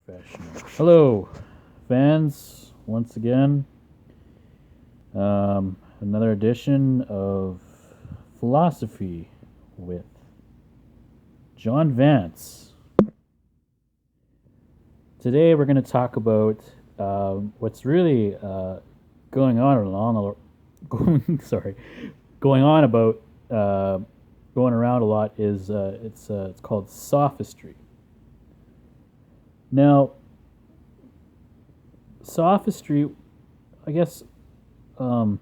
Professional. Hello, fans. Once again, another edition of Philosophy with John Vance. Today, we're going to talk about what's really going on along, sorry, going on about going around a lot is it's called sophistry. Now, sophistry, I guess um,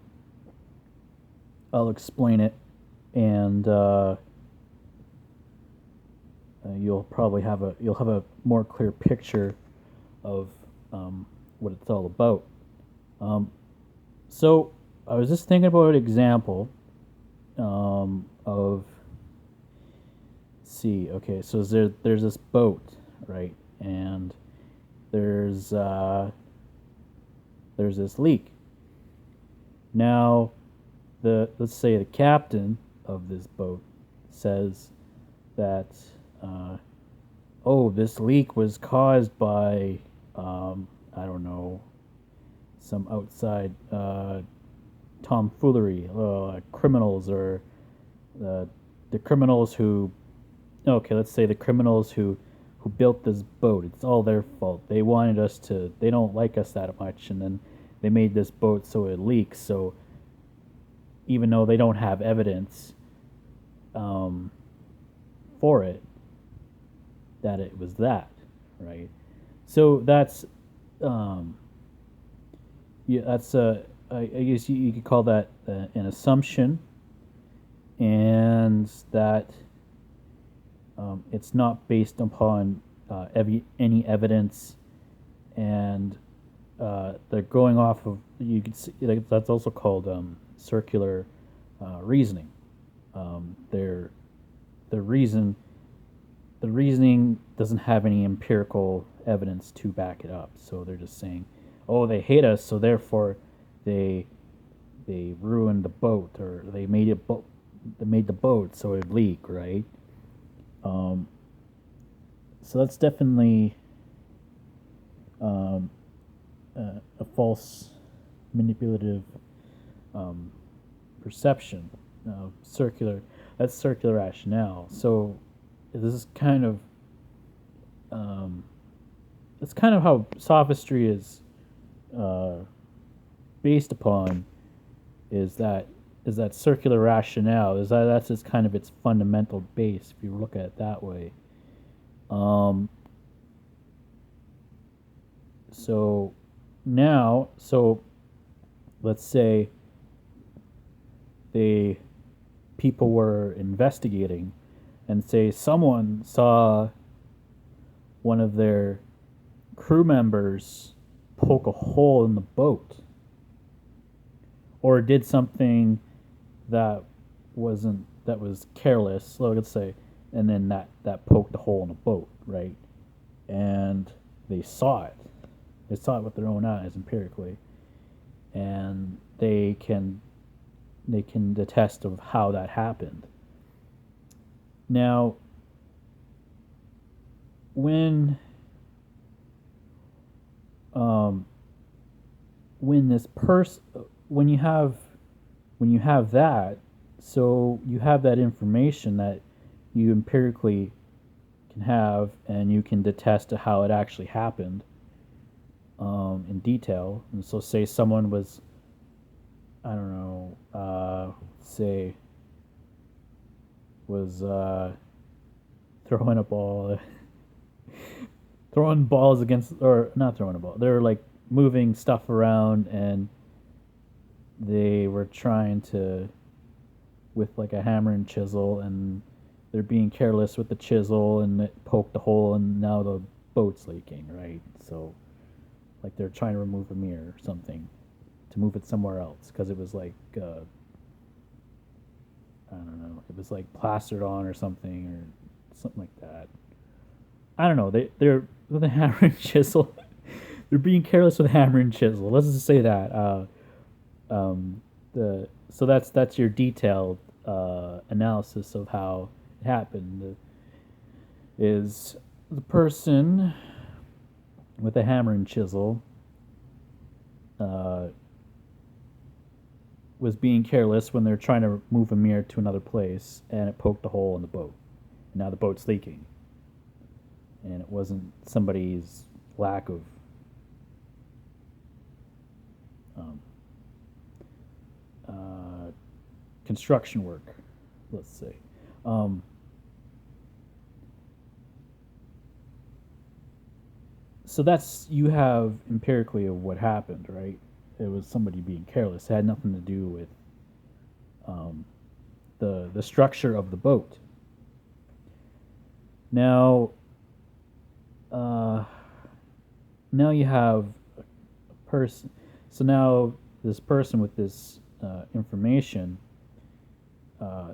I'll explain it, and you'll have a more clear picture of what it's all about. Um, so I was just thinking about an example of see. Okay, so there's this boat, right, and there's uh, there's this leak. Now, let's say the captain of this boat says that uh, oh, this leak was caused by I don't know, some outside tomfoolery, criminals, or uh, the criminals who okay, let's say the criminals who built this boat. It's all their fault. They wanted us to. They don't like us that much, and then they made this boat so it leaks. So even though they don't have evidence um, for it, that it was that, right? So that's um, yeah, that's I guess you could call that an assumption, and that it's not based upon any evidence, and they're going off of you could see like, that's also called circular reasoning. They're the reason the reasoning doesn't have any empirical evidence to back it up. So they're just saying, "Oh, they hate us, so therefore they they ruined the boat, or they made the boat so it leak, right?" Um, so that's definitely um, a false manipulative um, perception. Circular. That's circular rationale. So this is kind of um, that's kind of how sophistry is uh, based upon is that circular rationale is that's its kind of its fundamental base if you look at it that way. Um, so so let's say the people were investigating, and say someone saw one of their crew members poke a hole in the boat, or did something that that was careless. So let's say, and then that poked a hole in the boat, right? And they saw it. They saw it with their own eyes empirically, and they can attest of how that happened. Now, when um, when this person when you have that, so you have that information that you empirically can have, and you can attest to how it actually happened in detail. And so, say someone was, I don't know, say was throwing a ball, throwing balls against, or not throwing a ball. They're like moving stuff around, and they were trying to with like a hammer and chisel, and they're being careless with the chisel, and it poked a hole, and now the boat's leaking, right? So like they're trying to remove a mirror or something to move it somewhere else because it was like I don't know, it was like plastered on or something, or something like that. I don't know. They're with a hammer and chisel. They're being careless with a hammer and chisel. Let's just say that. The so that's your detailed analysis of how it happened. Is the person with a hammer and chisel uh, was being careless when they're trying to move a mirror to another place, and it poked a hole in the boat. And now the boat's leaking, and it wasn't somebody's lack of um, uh, construction work, let's say. Um, so that's you have empirically of what happened, right? It was somebody being careless. It had nothing to do with um, the structure of the boat. Now, uh, now you have a person. So now this person with this information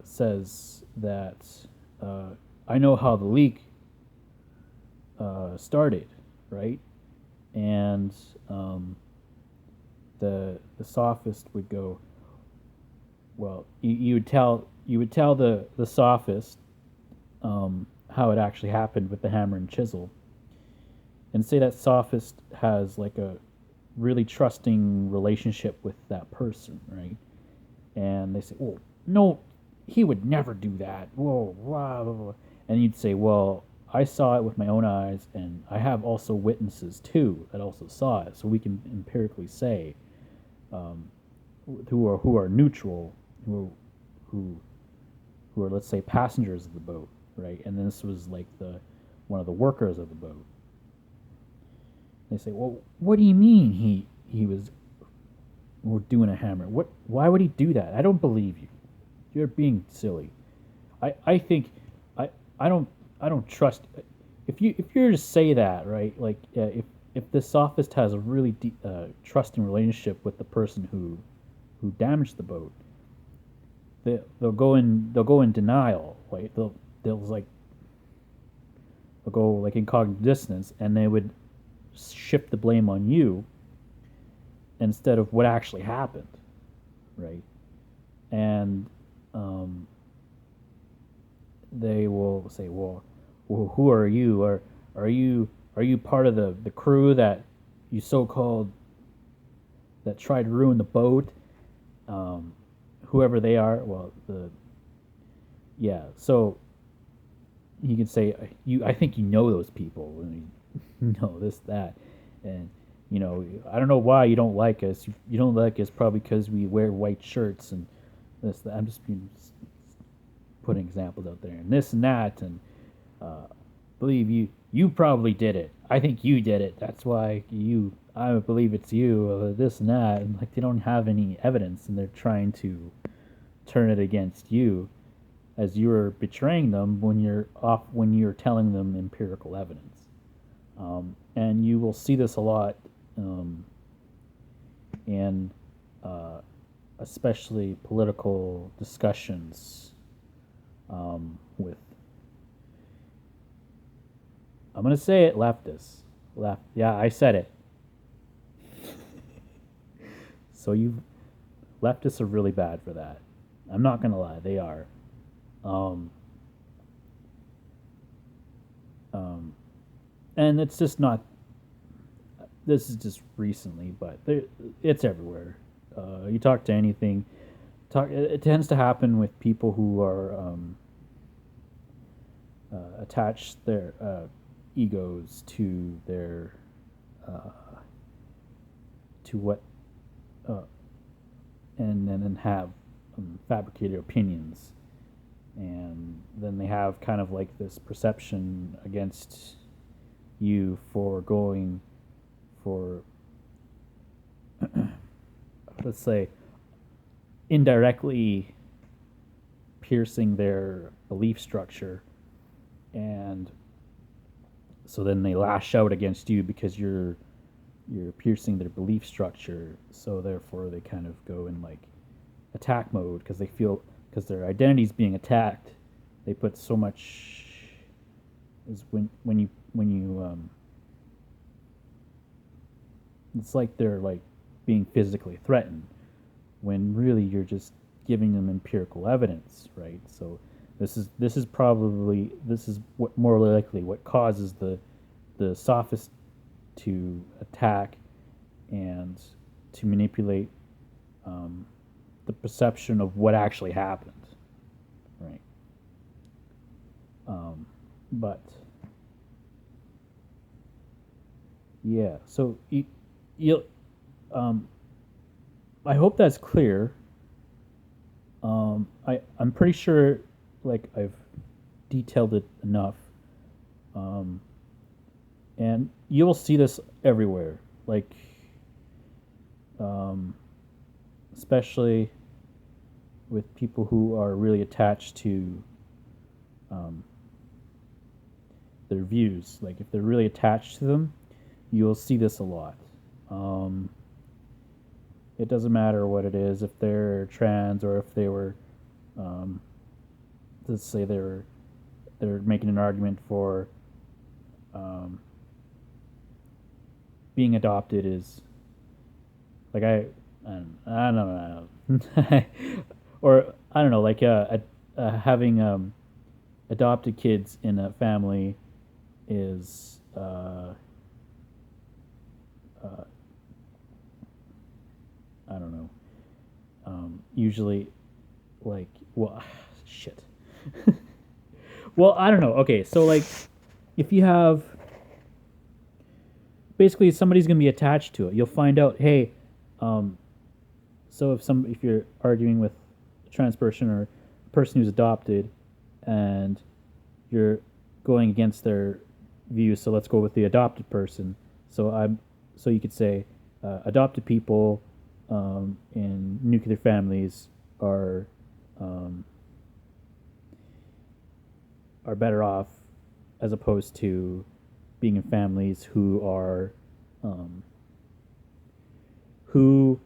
says that I know how the leak started, right? And the sophist would go, well, you would tell the sophist how it actually happened with the hammer and chisel, and say that sophist has like a really trusting relationship with that person, right? And they say, well, no, he would never do that. Whoa, blah, blah, blah. And you'd say, well, I saw it with my own eyes, and I have also witnesses too that also saw it, so we can empirically say um, who are neutral, who who are, let's say, passengers of the boat, right? And this was like the one of the workers of the boat. They say, well, what do you mean he was doing a hammer? What? Why would he do that? I don't believe you. You're being silly. I think I I don't I don't trust. If you're to say that, right? Like if the sophist has a really deep, trusting relationship with the person who damaged the boat, they'll go in denial. Right? They'll like they'll go like in cognitive dissonance, and they would shift the blame on you instead of what actually happened, right? And they will say, well, who are you? Or are you part of the crew that you so called that tried to ruin the boat? Whoever they are, well, yeah. So he can say, you. I think you know those people. And you know this that, and I don't know why you don't like us. You don't like us probably because we wear white shirts and this. That. I'm just putting examples out there and this and that, and believe you. You probably did it. I think you did it. That's why you. I believe it's you. This and that, and like they don't have any evidence, and they're trying to turn it against you, as you're betraying them when you're telling them empirical evidence. And you will see this a lot in especially political discussions with, I'm going to say it, leftists. Yeah, I said it. So leftists are really bad for that. I'm not going to lie, they are. Um, um, and it's just not. This is just recently, but it's everywhere. You talk to anything. It tends to happen with people who are attach their egos to their to what uh, and then have fabricated opinions, and then they have kind of like this perception against you for going for let's say indirectly piercing their belief structure, and so then they lash out against you because you're piercing their belief structure, so therefore they kind of go in like attack mode because they feel because their identity is being attacked. They put so much is when you it's like they're like being physically threatened when really you're just giving them empirical evidence, right? So this is what more likely what causes the sophist to attack and to manipulate the perception of what actually happened, right? But yeah, so you'll I hope that's clear. I'm pretty sure like I've detailed it enough, um, and you will see this everywhere, like um, especially with people who are really attached to um, their views. Like if they're really attached to them, you'll see this a lot. Um, it doesn't matter what it is, if they're trans or if they were, um, let's say they're making an argument for um, being adopted is like I don't know, or I don't know, like having adopted kids in a family is I don't know, usually like well shit. Well, I don't know. Okay, so like if you have basically somebody's going to be attached to it, you'll find out, hey, um, so if you're arguing with a trans person or a person who's adopted and you're going against their views, so let's go with the adopted person. So you could say adopted people in nuclear families um, are better off as opposed to being in families um, who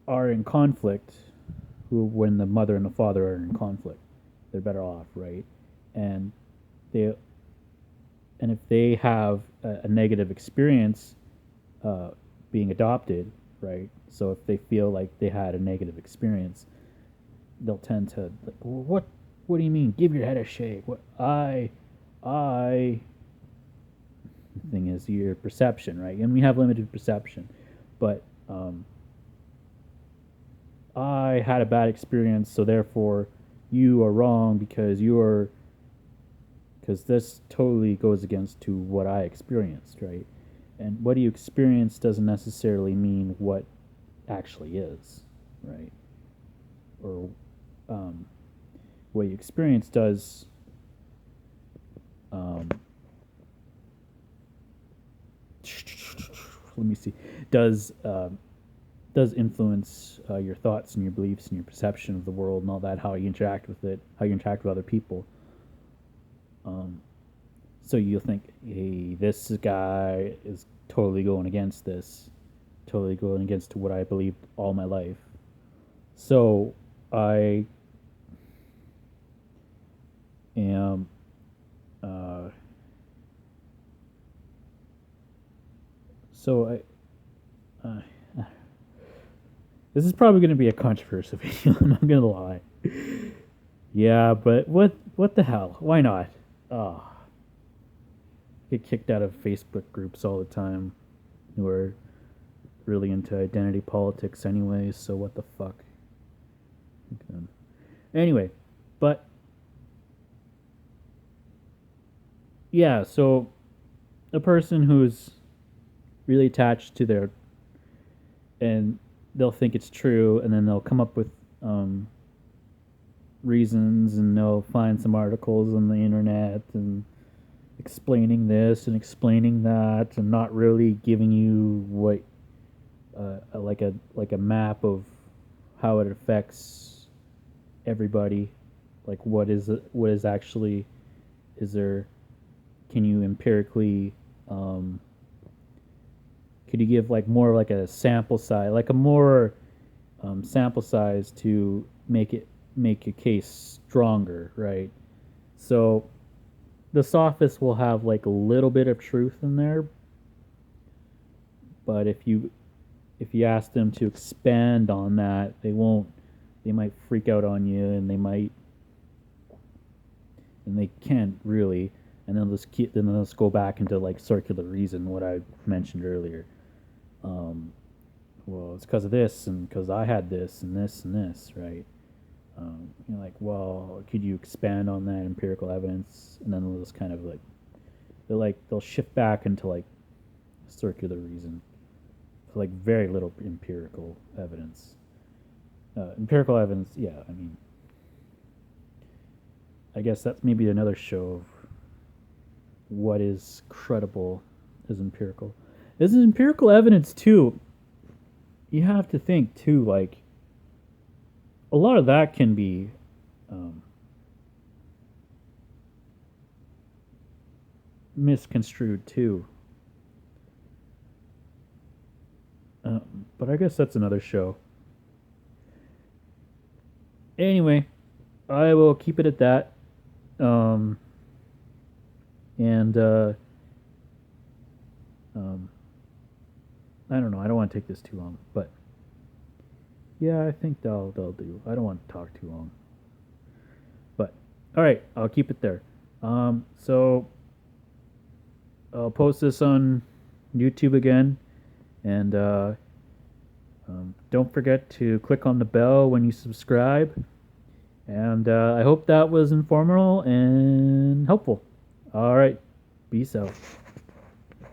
are in conflict, who when the mother and the father are in conflict, they're better off, right? And they and if they have a negative experience uh, being adopted, right? So if they feel like they had a negative experience, they'll tend to like, well, what do you mean? Give your head a shake. I the thing is your perception, right? And we have limited perception, but I had a bad experience, so therefore you are wrong because this totally goes against to what I experienced, right? And what you experience doesn't necessarily mean what actually is, right? Or what you experience does um, let me see does influence your thoughts and your beliefs and your perception of the world and all that, how you interact with it, how you interact with other people. Um, so you'll think, hey, this guy is totally going against this, totally going against what I believed all my life. So I am uh, so I this is probably going to be a controversial video. I'm not going to lie. Yeah, but what the hell? Why not? Oh, get kicked out of Facebook groups all the time who are really into identity politics anyway, so what the fuck? Okay. Anyway, but yeah, so a person who's really attached to their and they'll think it's true, and then they'll come up with reasons, and they'll find some articles on the internet and explaining this and explaining that, and not really giving you what like a map of how it affects everybody. Like what is actually is there? Can you empirically could you give like more like a sample size, like a more sample size to make your case stronger, right? So the sophists will have like a little bit of truth in there, but if you ask them to expand on that, they won't. They might freak out on you, and they can't really. and then let's go back into like circular reason, what I mentioned earlier. Well, it's because of this, and because I had this and this and this, right? You're like, well, could you expand on that empirical evidence? And then they'll just kind of they'll shift back into like circular reason, for like very little empirical evidence. Empirical evidence, yeah. I mean, I guess that's maybe another show of what is credible as empirical. This is empirical evidence too. You have to think too, like a lot of that can be misconstrued too. But I guess that's another show. Anyway, I will keep it at that. Um, and um, I don't know. I don't want to take this too long, but yeah, I think they'll do. I don't want to talk too long. But all right, I'll keep it there. So I'll post this on YouTube again, and don't forget to click on the bell when you subscribe. And I hope that was informational and helpful. All right, peace out.